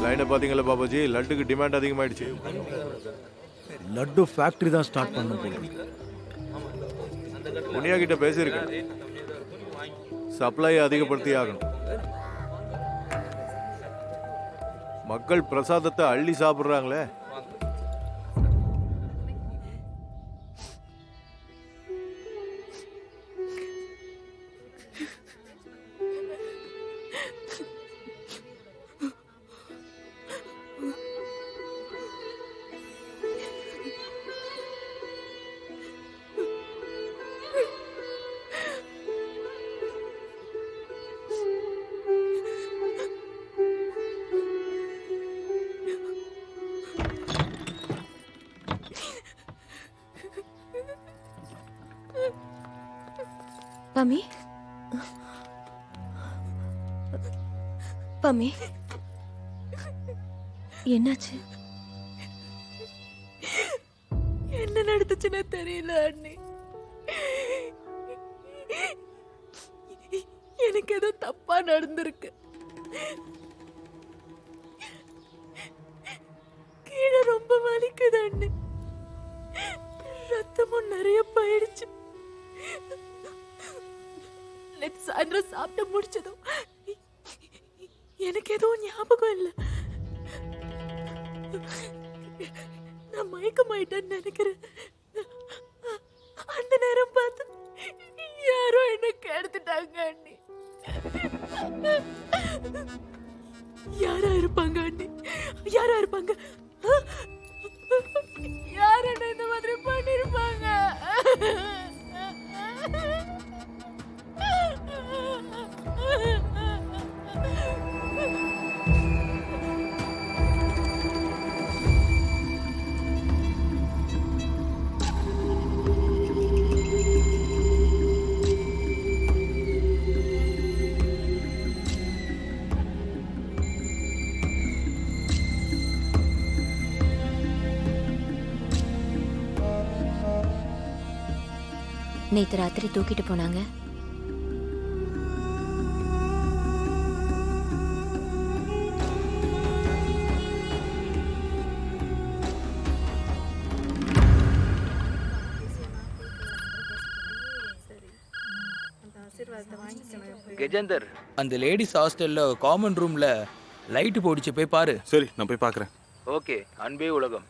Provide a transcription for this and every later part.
லைனை பார்த்தீங்களா பாபாஜி, லட்டுக்கு டிமாண்ட் அதிகமாயிடுச்சு. லட்டு ஃபேக்டரி தான் ஸ்டார்ட் பண்ணும் போல. முனியா கிட்ட பேசியிருக்கேன், சப்ளை அதிகப்படுத்தி ஆகணும். மக்கள் பிரசாதத்தை அள்ளி சாப்பிட்றாங்களே. பமி, பமி, என்னாச்சு? என்ன நடந்துச்சுன்னு தெரியல அண்ணி. எனக்கு ஏதோ தப்பா நடந்திருக்கு. கீழே ரொம்ப வலிக்குது அண்ணி. ரத்தமும் நிறைய போயிடுச்சு. நேற்று சாயந்தரம் சாப்பிட்டு முடிச்சதும் எனக்கு எதுவும் ஞாபகம் இல்லை. நான் மயக்கமாயிட்டேன்னு நினைக்கிறேன். அந்த நேரம் பார்த்து யாரோ என்ன கெடுத்துட்டாங்க அண்ணி. யாரா இருப்பாங்க அண்ணி? யாரா இருப்பாங்க? யார் என்ன இந்த மாதிரி பண்ணிருப்பாங்க? நேத்து ராத்திரி தூக்கிட்டு போனாங்க. கஜேந்தர், அந்த லேடிஸ் ஹாஸ்டல்ல காமன் ரூம்ல லைட் போடிச்சு, போய் பாரு. சரி, நான் போய் பார்க்குறேன். ஓகே. அன்பே உலகம்.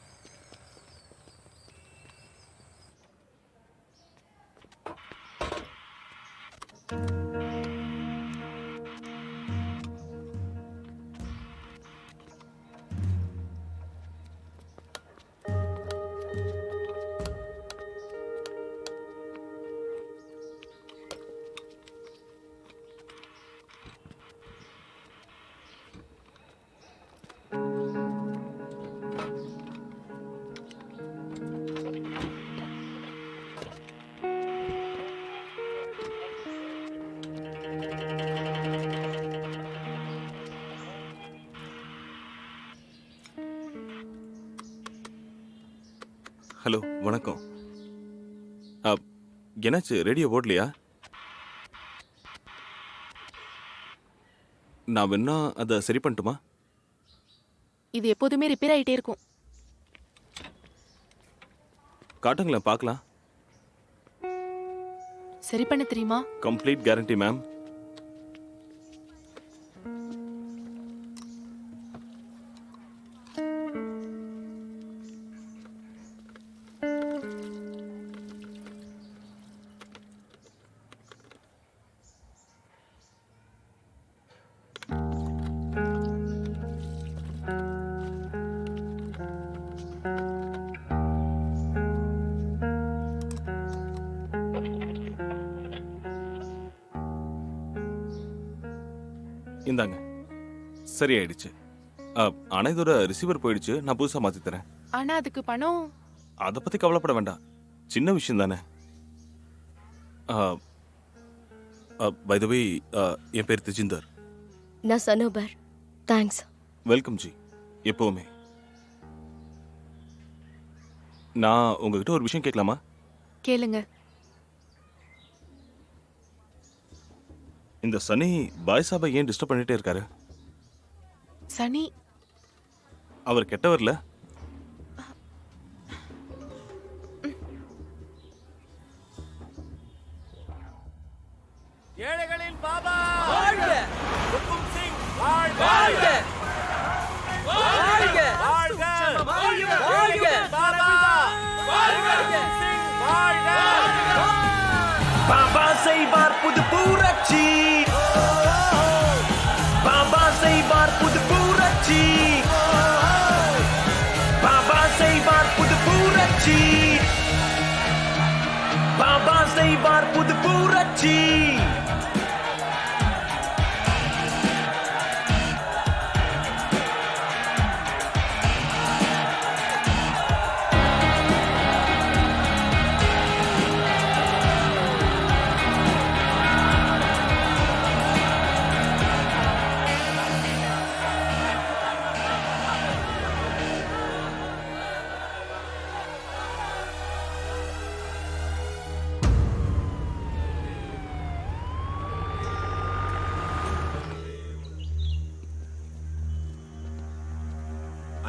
ஹலோ, வணக்கம். என்னாச்சு, ரேடியோ ஓடலையா? நான் வேணா அதை சரி பண்ணட்டுமா? இது எப்போதுமே ரிப்பேர் ஆயிட்டே இருக்கும். காட்டுங்களேன், பார்க்கலாம். சரி பண்ண தெரியுமா? Complete guarantee ma'am. இந்தாங்க, சரி ஆயிடுச்சு. ஆனா இதோட ரிசீவர் போயிடுச்சு, நான் புதுசா மாத்தி தரேன். ஆனா அதுக்கு பணம். அதை பத்தி கவலைப்பட வேண்டாம், சின்ன விஷயம் தானே. பை த வே, என் பேர் திஜிந்தர். நான் சனோபர். தேங்க்ஸ். வெல்கம் ஜி, எப்பவுமே. நான் உங்ககிட்ட ஒரு விஷயம் கேட்கலாமா? கேளுங்க. இந்த சனி பாய் சாபை ஏன் டிஸ்டர்ப் பண்ணிட்டே இருக்காரு? சனி அவர் கெட்டவர்ல? ஏழைகளின் பாபா வாழ்க! ஹுக்கும் சிங் வாழ்க! வாழ்க! வாழ்க! வாழ்க! வாழ்க! பாபா வாழ்க! சிங் வாழ்க! பாபா செய்வார் புது புரட்சி, பாபா செய்வார் புது புரட்சி, பாபா செய்வார் புது புரட்சி, பாபா செய்வார் புது புரட்சி.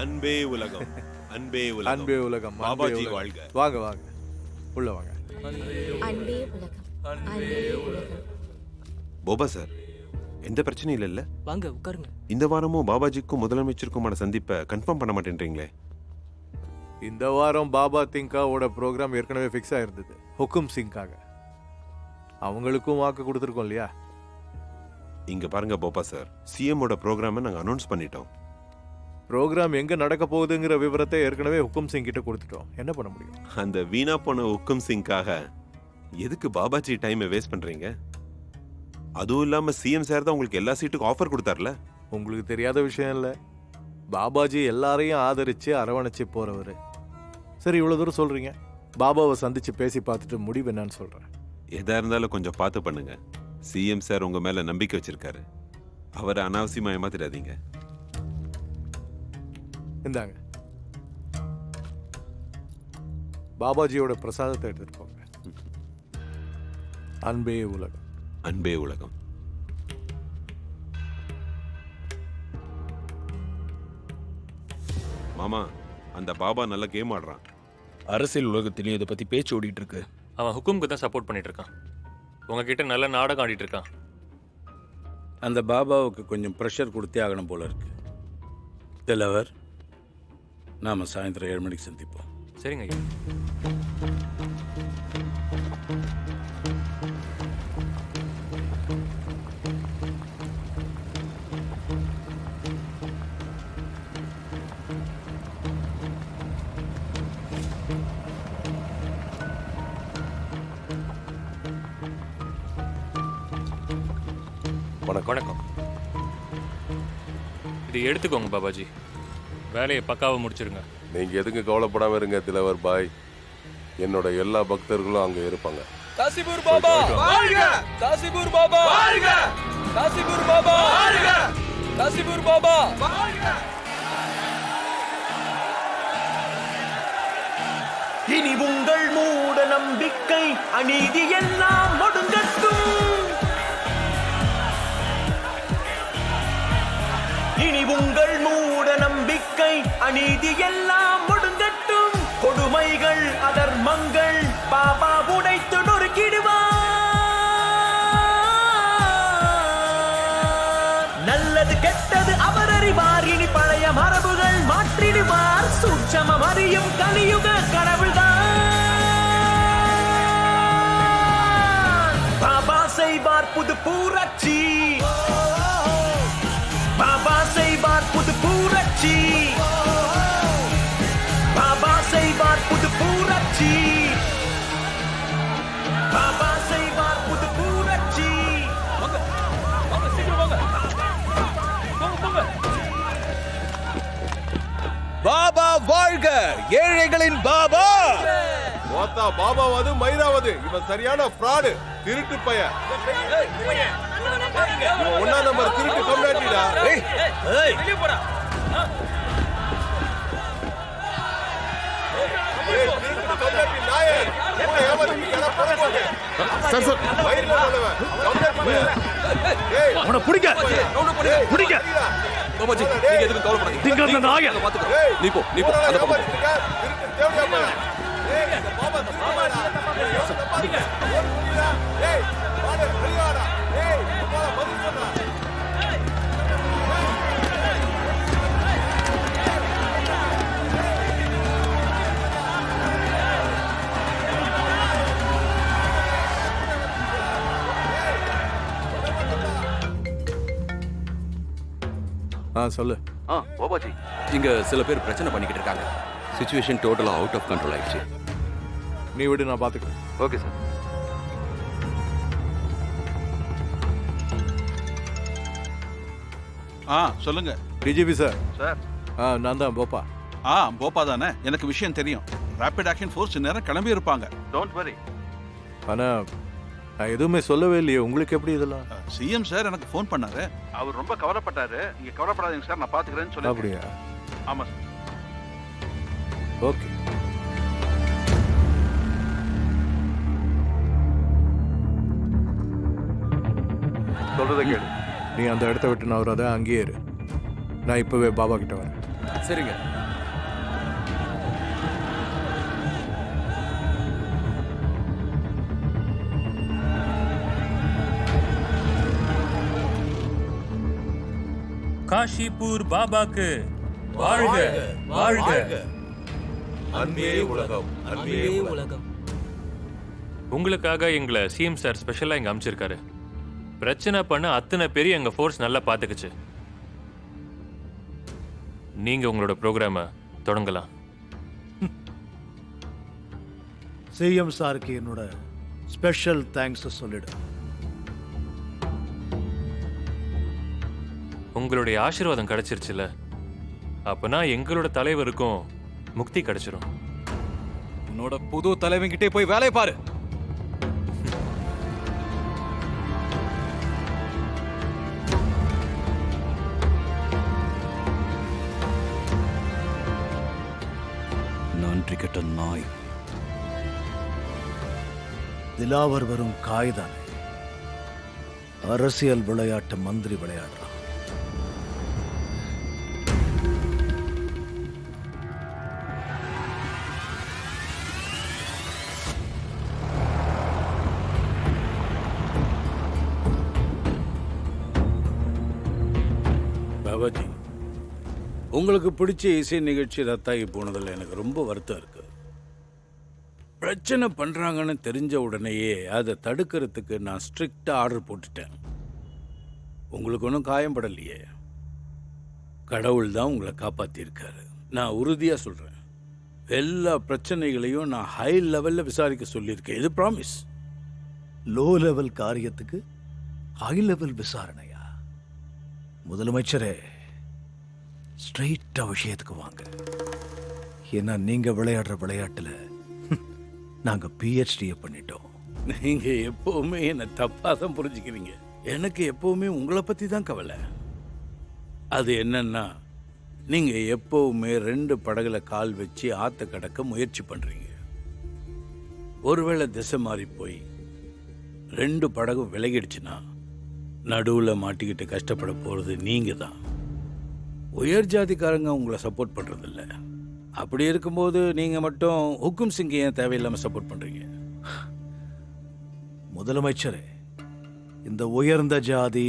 அன்பே உலகம், அன்பே உலகம், அன்பே உலகம், அன்பே பாபாஜி உலகம். வாழ்க. வாங்க வாங்க, உள்ள வாங்க. அன்பே உலகம், அன்பே உலகம். போபா சார், எந்த பிரச்சனையும் இல்லைல்ல? வாங்க உட்காருங்க. இந்த வாரமும் பாபாஜிக்கும் முதலமைச்சருக்குமான சந்திப்பை கன்ஃபார்ம் பண்ண மாட்டேன்றீங்களே? இந்த வாரம் பாபா திங்காவோட ப்ரோக்ராம் ஏற்கனவே ஃபிக்ஸ் ஆயிருந்தது, ஹுக்கும் சிங்காக. அவங்களுக்கும் வாக்கு கொடுத்துருக்கோம் இல்லையா? இங்க பாருங்க போபா சார், சிஎம்மோட ப்ரோக்ராமை நாங்கள் அனௌன்ஸ் பண்ணிட்டோம். ப்ரோக்ராம் எங்க நடக்க போகுதுங்கிற விவரத்தை ஏற்கனவே ஹுக்கும் சிங் கிட்ட கொடுத்துட்டோம். என்ன பண்ண முடியும்? அந்த வீணா போன ஹுக்கும் சிங்காக எதுக்கு பாபாஜி டைமை வேஸ்ட் பண்றீங்க? அதுவும் இல்லாம சிஎம் சார் தான் உங்களுக்கு எல்லா சீட்டுக்கும் ஆஃபர் கொடுத்தார்ல. உங்களுக்கு தெரியாத விஷயம் இல்லை, பாபாஜி எல்லாரையும் ஆதரிச்சு அரவணைச்சு போறவர். சரி, இவ்வளவு தூரம் சொல்றீங்க, பாபாவை சந்திச்சு பேசி பார்த்துட்டு முடிவு என்னன்னு சொல்றேன். எதா இருந்தாலும் கொஞ்சம் பார்த்து பண்ணுங்க. சிஎம் சார் உங்க மேல நம்பிக்கை வச்சிருக்காரு, அவரை அனாவசியமா ஏமாத்திடாதீங்க. இந்தாங்க, பாபாஜியோட பிரசாதத்தை எடுத்துட்டு போங்க. அன்பே உலகம், அன்பே உலகம். மாமா, அந்த பாபா நல்ல கேம் ஆடுறான். அரசியல் உலகத்திலையும் இதை பத்தி பேச்சு ஓடிட்டு இருக்கு. அவன் ஹுக்குமுக்கு தான் சப்போர்ட் பண்ணிட்டு இருக்கான். உங்ககிட்ட நல்ல நாடகம் ஆடிட்டு இருக்கான். அந்த பாபாவுக்கு கொஞ்சம் ப்ரெஷர் கொடுத்தே ஆகணும் போல இருக்கு. தலைவர், நாம சாயந்தரம் 7 மணிக்கு சந்திப்போம். சரிங்க ஐயா. வணக்கம். இது எடுத்துக்கோங்க பாபாஜி, வேலையை பக்காவா முடிச்சிருங்க. நீங்க எதுக்கு கவலைப்படாம இருங்க திலவர் பாய், என்னோட எல்லா பக்தர்களும் அங்க இருப்பாங்க. காசிபூர் பாபா வாழ்க! காசிபூர் பாபா வாழ்க! காசிபூர் பாபா வாழ்க! காசிபூர் பாபா வாழ்க! இனி உங்கள் மூட நம்பிக்கை அநீதி எல்லாம் ஒடுங்கட்டும். இனி உங்கள் மூட நம்பிக்கை அநீதி எல்லாம் ஒடுங்கட்டும். கொடுமைகள் அதர்மங்கள் பாபா உடைத்து நொறுக்கிடுவார். நல்லது கெட்டது அவர் அறிவார். இனி பழைய மரபுகள் மாற்றிடுவார். சூட்சமம் அறியும் கலியுக கடவுள்தான். பாபா செய்வார் புது புரட்சி, பாபா செய்வார் புது புரட்சி, பாபா செய்வார் புது புரட்சி, பாபா செய்வார் புது புரட்சி. பாபா வாழ்க! ஏழைகளின் பாபா! மோத்தா பாபாவது மயிராவது, இவன் சரியான ஃப்ராடு, திருட்டு பையன். இவன் 1ஆம் நம்பர் திருட்டு கம்யூனிட்டிடா. வெளிய போடா. திருட்டு கம்யூனிட்டி நாயே, என்ன ஏமாத்தி எல்லாம் போட போடு. மயிரில் உள்ளவன் கம்யூனிட்டி பையன். ஏய், அவனை பிடிக்க! ஏய், பிடிக்க! அடிடா. பாபாஜி நீங்க எதுவும் கவலைப்படாதீங்க நாங்க பாத்துக்கிறோம். நீ போ அந்த பக்கம் போ. சொல்லு. பாபாஜி இங்க சில பேர் பிரச்சனை பண்ணிக்கிட்டு இருக்காங்க. சிச்சுவேஷன் டோட்டலா அவுட் ஆஃப் கண்ட்ரோல் ஆயிடுச்சு. நீ விடு, நான் பார்த்துக்கிறேன். Okay sir. சொல்லுங்க டிஜிபி சார். சார். நான் தான் போப்பா. போப்பா தானே, எனக்கு விஷயம் தெரியும். ரேபிட் ஆக்ஷன் ஃபோர்ஸ் நேரம் கிளம்பி இருப்பாங்க. Don't worry. ஆனா நான் எதுவுமே சொல்லவே இல்லையே, உங்களுக்கு எப்படி இதெல்லாம்? சிஎம் சார் எனக்கு ஃபோன் பண்ணாரு. அவர் ரொம்ப கவலைப்பட்டாரு. நீங்க கவலைப்படாதீங்க சார், நான் பாத்துக்கிறேன்னு சொல்லி. அப்படியா? ஆமா சார். ஓகே. சொல்றதை கேளு. நீ அந்த இடத்த விட்டு நான் வராத, அங்கேயே இரு. நான் இப்பவே பாபா கிட்ட வரேன். சரிங்க. காஷிபூர் பாபாக்கு வாழ்க வாழ்க. அன்பே உலகம், அன்பே உலகம். உங்களுக்காக எங்களை சிஎம் சார் ஸ்பெஷலா இங்க அமைச்சிருக்காரு. பிரச்சனை பண்ண அத்தனை பேரும் எங்க ஃபோர்ஸ் நல்லா பாத்துக்குச்சு. நீங்க உங்களோட ப்ரோக்ராம தொடங்கலாம். சிஎம் சாருக்கு என்னோட ஸ்பெஷல் தேங்க்ஸ் சொல்லிடு. உங்களுடைய ஆசீர்வாதம் கிடைச்சிருச்சுல, அப்பனா எங்களோட தலைவருக்கும் முக்தி கிடைச்சிரும். உன்னோட புது தலைவன்கிட்டே போய் வேலையை பாரு. நன்றி கெட்ட நாய். திலாவர் வரும் காய்தான் அரசியல் விளையாட்டு மந்திரி விளையாடுறான். பாபாஜி, உங்களுக்கு பிடிச்ச இசை நிகழ்ச்சி ரத்தாகி போனதில் எனக்கு ரொம்ப வருத்தம் இருக்கு. பிரச்சனை பண்ணுறாங்கன்னு தெரிஞ்ச உடனேயே அதை தடுக்கிறதுக்கு நான் ஸ்ட்ரிக்டாக ஆர்டர் போட்டுட்டேன். உங்களுக்கு ஒன்றும் காயம்படலையே. கடவுள் தான் உங்களை காப்பாற்றியிருக்காரு. நான் உறுதியாக சொல்கிறேன், எல்லா பிரச்சனைகளையும் நான் ஹை லெவலில் விசாரிக்க சொல்லியிருக்கேன். இது ப்ராமிஸ். லோ லெவல் காரியத்துக்கு ஹை லெவல் விசாரணையா? முதலமைச்சரே, ஸ்ட்ரெயிட்டா விஷயத்துக்கு வாங்க. ஏன்னா நீங்க விளையாடுற விளையாட்டுல நாங்க பிஹெச்டியை பண்ணிட்டோம். நீங்க எப்பவுமே என்னை தப்பா தான் புரிஞ்சுக்கிறீங்க. எனக்கு எப்பவுமே உங்களை பத்தி தான் கவலை. அது என்னன்னா, நீங்க எப்பவுமே 2 படகுல கால் வச்சு ஆத்த கடக்க முயற்சி பண்றீங்க. ஒருவேளை திசை மாறி போய் 2 படகும் விலகிடுச்சுன்னா நடுவுல மாட்டிக்கிட்டு கஷ்டப்பட போறது நீங்க தான். உயர் ஜாதிக்காரங்க உங்களை சப்போர்ட் பண்றதில்ல. அப்படி இருக்கும்போது நீங்க மட்டும் ஹுக்கும் சிங் ஏன் தேவையில்லாம சப்போர்ட் பண்றீங்க? முதலமைச்சரே, இந்த உயர்ந்த ஜாதி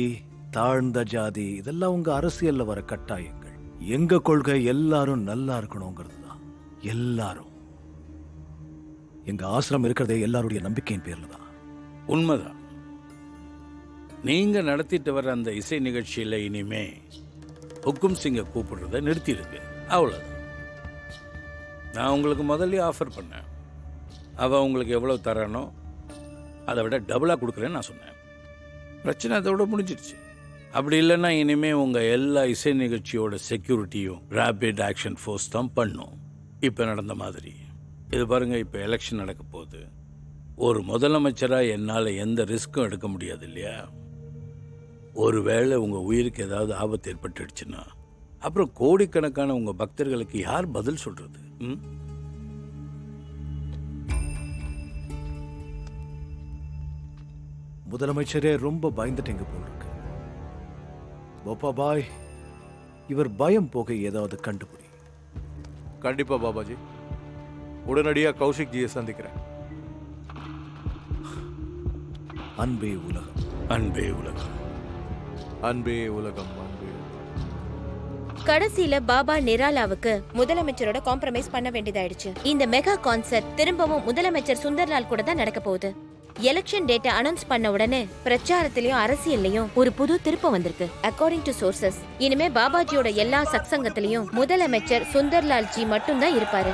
தாழ்ந்த ஜாதி இதெல்லாம் உங்க அரசியல்ல வர கட்டாயங்கள். எங்க கொள்கை எல்லாரும் நல்லா இருக்கணுங்கிறது தான். எல்லாரும். எங்க ஆசிரம் இருக்கிறதே எல்லாருடைய நம்பிக்கையின் பேர்ல தான். உண்மைதான். நீங்க நடத்திட்டு வர அந்த இசை நிகழ்ச்சியில இனிமே ஹுக்கும் சிங்கை கூப்பிடுறத நிறுத்திடுங்க. அவ்வளோதான். நான் உங்களுக்கு முதல்ல ஆஃபர் பண்ணேன். அவள் உங்களுக்கு எவ்வளோ தரானோ அதை விட டபுளாக கொடுக்குறேன்னு நான் சொன்னேன். பிரச்சனை அதோட முடிஞ்சிடுச்சு. அப்படி இல்லைன்னா இனிமேல் உங்கள் எல்லா இசை நிகழ்ச்சியோட செக்யூரிட்டியும் ரேபிட் ஆக்ஷன் ஃபோர்ஸ் தான் பண்ணும். இப்போ நடந்த மாதிரி. இது பாருங்கள், இப்போ எலெக்ஷன் நடக்க போகுது. ஒரு முதலமைச்சராக என்னால் எந்த ரிஸ்க்கும் எடுக்க முடியாது இல்லையா? ஒருவேளை உங்கள் உயிருக்கு ஏதாவது ஆபத்து ஏற்பட்டுடுச்சுன்னா அப்புறம் கோடிக்கணக்கான உங்கள் பக்தர்களுக்கு யார் பதில் சொல்கிறது? முதலமைச்சரே ரொம்ப பயந்துட்டீங்க போல இருக்கு. போப்பா பாய், இவர் பயம் போக ஏதாவது கண்டுபிடி. கண்டிப்பா பாபாஜி, உடனடியாக கௌஷிக் ஜியை சந்திக்கிறேன். அன்பே உலகம். அன்பே உலகம். அன்பே உலகம், அன்பே உலகம். கடைசியில பாபா நிராலாவுக்கு முதலமைச்சரோட காம்ப்ரமைஸ் பண்ண வேண்டியதாயிடுச்சு. இந்த மெகா கான்சர்ட் திரும்பவும் முதலமைச்சர் சுந்தர்லால் கூட தான் நடக்க போகுது. எலெக்ஷன் டேட்டை அனௌன்ஸ் பண்ண உடனே பிரச்சாரத்திலயும் அரசியல்லையும் ஒரு புது திருப்பம் வந்திருக்கு. அக்கார்டிங் டு சோர்சஸ், இனிமே பாபாஜியோட எல்லா சத்சங்கத்திலையும் முதலமைச்சர் சுந்தர்லால் ஜி மட்டும் தான் இருப்பாரு.